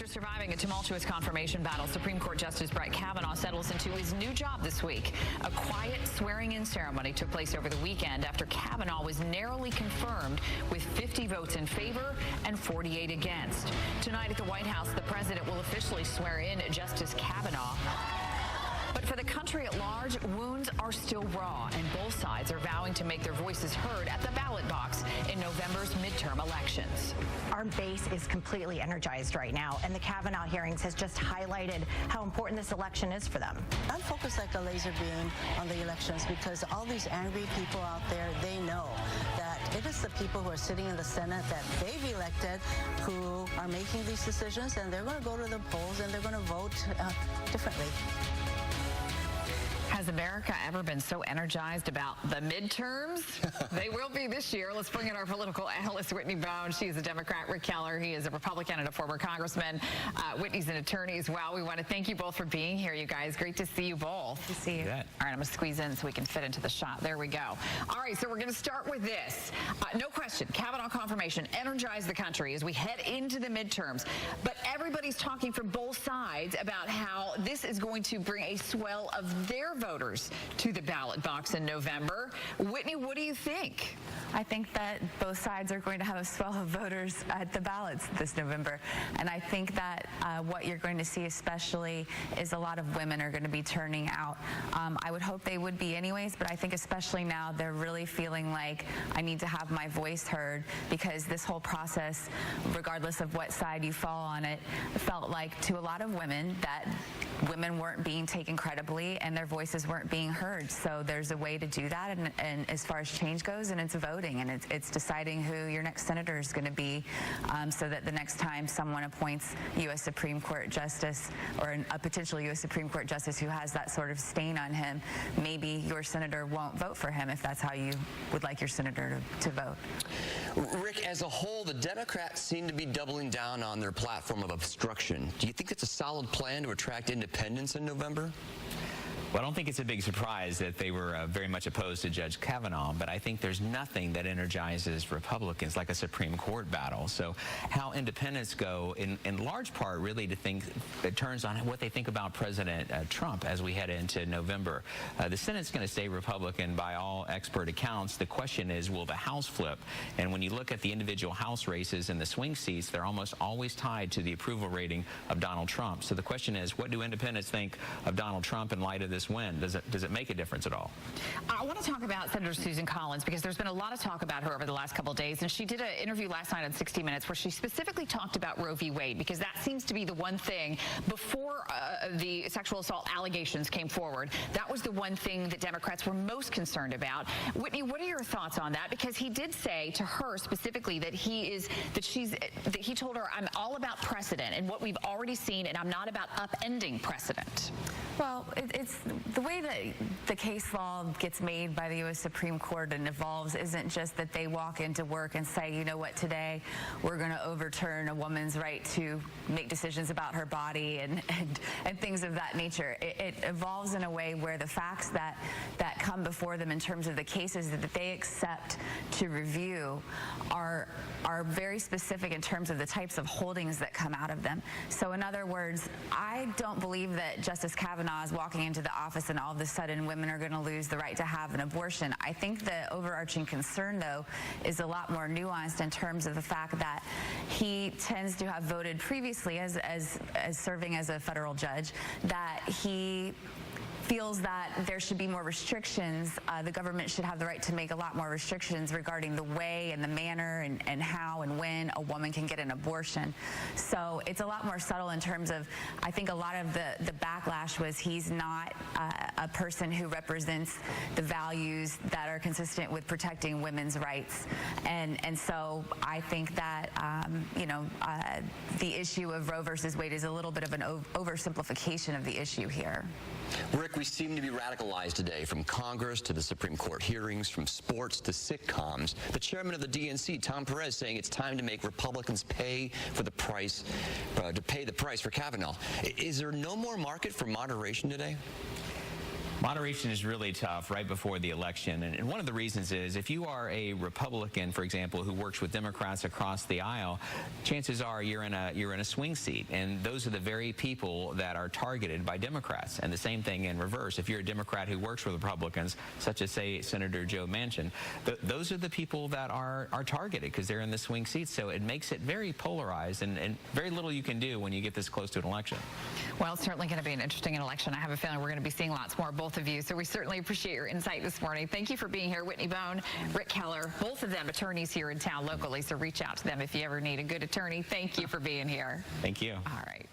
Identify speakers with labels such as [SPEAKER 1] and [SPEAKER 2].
[SPEAKER 1] After surviving a tumultuous confirmation battle, Supreme Court Justice Brett Kavanaugh settles into his new job this week. A quiet swearing-in ceremony took place over the weekend after Kavanaugh was narrowly confirmed with 50 votes in favor and 48 against. Tonight at the White House, the president will officially swear in Justice Kavanaugh. But for the country at large, wounds are still raw, and both sides are vowing to make their voices heard at the ballot box in November's midterm elections.
[SPEAKER 2] Our base is completely energized right now, and the Kavanaugh hearings has just highlighted how important this election is for them.
[SPEAKER 3] I'm focused like a laser beam on the elections because all these angry people out there, they know that it is the people who are sitting in the Senate that they've elected who are making these decisions, and they're going to go to the polls and they're going to vote differently.
[SPEAKER 1] Has America ever been so energized about the midterms? They will be this year. Let's bring in our political analyst, Whitney Boan. She is a Democrat. Rick Keller, he is a Republican and a former congressman. Whitney's an attorney as well. We want to thank you both for being here, you guys. Great to see you both.
[SPEAKER 2] Good to see you.
[SPEAKER 1] All right, I'm going to squeeze in so we can fit into the shot. There we go. All right, so we're going to start with this. No question, Kavanaugh confirmation energized the country as we head into the midterms. But everybody's talking from both sides about how this is going to bring a swell of their voters to the ballot box in November. Whitney, what do you think?
[SPEAKER 4] I think that both sides are going to have a swell of voters at the ballots this November. And I think that what you're going to see especially is a lot of women are going to be turning out. I would hope they would be anyways, but I think especially now they're really feeling like I need to have my voice heard, because this whole process, regardless of what side you fall on it, felt like to a lot of women that women weren't being taken credibly and their voices weren't being heard. So there's a way to do that, and as far as change goes, and it's voting, and it's deciding who your next senator is going to be, so that the next time someone appoints U.S. Supreme Court Justice, or a potential U.S. Supreme Court Justice who has that sort of stain on him, maybe your senator won't vote for him if that's how you would like your senator to vote.
[SPEAKER 5] Rick, as a whole, the Democrats seem to be doubling down on their platform of obstruction. Do you think it's a solid plan to attract independents in November?
[SPEAKER 6] Well, I don't think it's a big surprise that they were very much opposed to Judge Kavanaugh, but I think there's nothing that energizes Republicans like a Supreme Court battle. So how independents go, in large part, really it turns on what they think about President Trump as we head into November. The Senate's going to stay Republican by all expert accounts. The question is, will the House flip? And when you look at the individual House races and the swing seats, they're almost always tied to the approval rating of Donald Trump. So the question is, what do independents think of Donald Trump in light of this win? Does it make a difference at all?
[SPEAKER 1] I want to talk about Senator Susan Collins, because there's been a lot of talk about her over the last couple of days, and she did an interview last night on 60 Minutes where she specifically talked about Roe v. Wade, because that seems to be the one thing before the sexual assault allegations came forward. That was the one thing that Democrats were most concerned about. Whitney, what are your thoughts on that? Because he did say to her specifically that he told her, I'm all about precedent and what we've already seen, and I'm not about upending precedent.
[SPEAKER 4] Well, it's the way that the case law gets made by the U.S. Supreme Court and evolves isn't just that they walk into work and say, you know what, today we're going to overturn a woman's right to make decisions about her body and things of that nature. It evolves in a way where the facts that come before them in terms of the cases that they accept to review are very specific in terms of the types of holdings that come out of them. So in other words, I don't believe that Justice Kavanaugh is walking into the office and all of a sudden women are going to lose the right to have an abortion. I think the overarching concern, though, is a lot more nuanced in terms of the fact that he tends to have voted previously as serving as a federal judge, that he feels that there should be more restrictions. The government should have the right to make a lot more restrictions regarding the way and the manner and how and when a woman can get an abortion. So it's a lot more subtle in terms of, I think a lot of the backlash was he's not a person who represents the values that are consistent with protecting women's rights. And so I think that, the issue of Roe versus Wade is a little bit of an oversimplification of the issue here.
[SPEAKER 5] Rick, we seem to be radicalized today, from Congress to the Supreme Court hearings, from sports to sitcoms. The chairman of the DNC, Tom Perez, saying it's time to make Republicans pay for the price, for Kavanaugh. Is there no more market for moderation today?
[SPEAKER 6] Moderation is really tough right before the election, and one of the reasons is if you are a Republican, for example, who works with Democrats across the aisle, chances are you're in a swing seat, and those are the very people that are targeted by Democrats. And the same thing in reverse. If you're a Democrat who works with Republicans, such as, say, Senator Joe Manchin, those are the people that are targeted because they're in the swing seats. So it makes it very polarized, and very little you can do when you get this close to an election.
[SPEAKER 1] Well, it's certainly going to be an interesting election. I have a feeling we're going to be seeing lots more, both of you. So we certainly appreciate your insight this morning. Thank you for being here, Whitney Boan, Rick Keller, both of them attorneys here in town locally. So reach out to them if you ever need a good attorney. Thank you for being here.
[SPEAKER 6] Thank you.
[SPEAKER 1] All right.